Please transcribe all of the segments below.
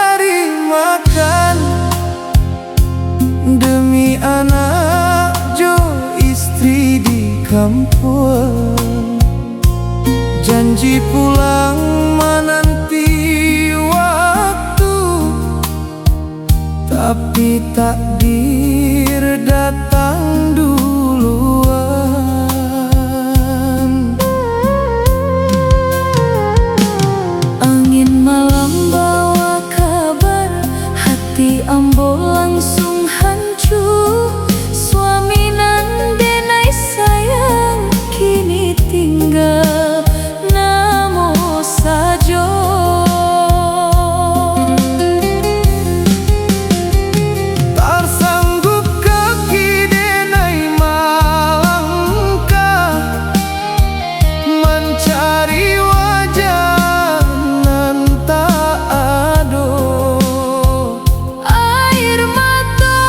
cari makan demi anak jo istri di kampung. Janji pulang menanti waktu, tapi takdir datang duluan. Angin malam bawa kabar, hati ambo langsung hancur. Suami nan denai sayang kini tinggal namo sajo. Tak sanggup kaki denai malangkah mencari wajah nan tak ado. Air mata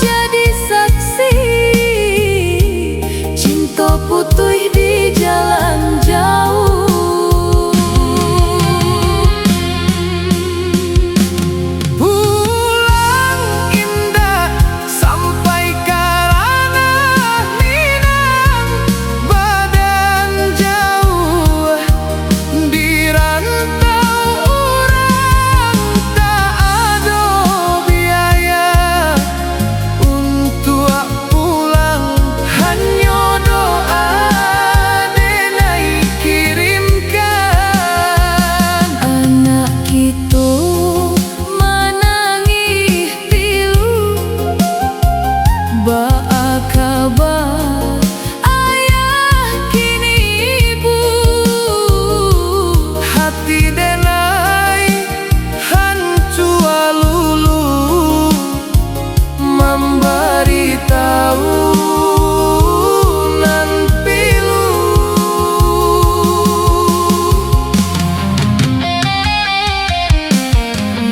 jadi saksi, cinta putih di jalan jauh. Pulang indah sampai karana Minang, badan jauh di rantau orang, tak ada biaya untuk pulang, hanya doa denai kirimkan. Anak kita menangis pilu, baa kabar ayah kini ibu. Hati denai hancur lulu memberitahu nan pilu.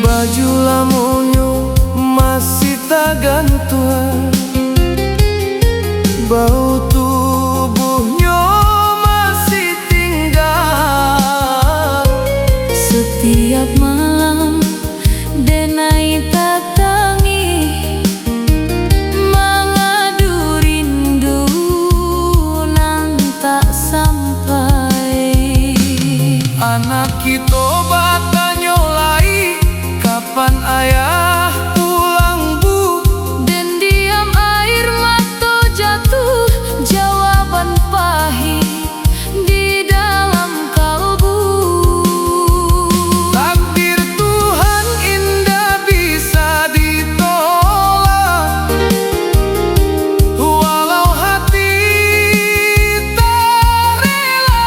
Baju lamunyo masih tak gantung, bau tubuhnya masih tinggal. Setiap malam denai datangi, mengadu rindu nan tak sampai. Anak kita bertanya lagi, kapan ayah pulang bu? Dan diam air mata jatuh, jawaban pahit di dalam kalbu. Takdir Tuhan indah bisa ditolak, walau hati tak rela.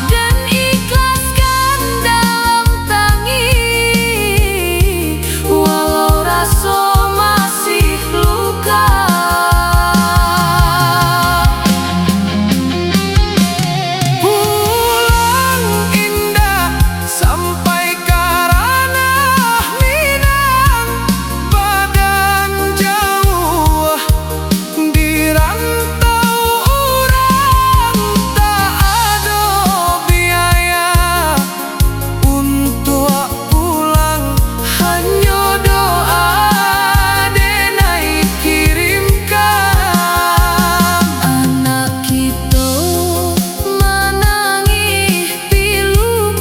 Dan ikhlaskan dalam tangis, walau rasa masih luka. Pulang indah sampai karana Minang, badan jauh di rantau orang, tak ada biaya untuk pulang, hanya doa denai kirimkan. Anak kita menangis pilu,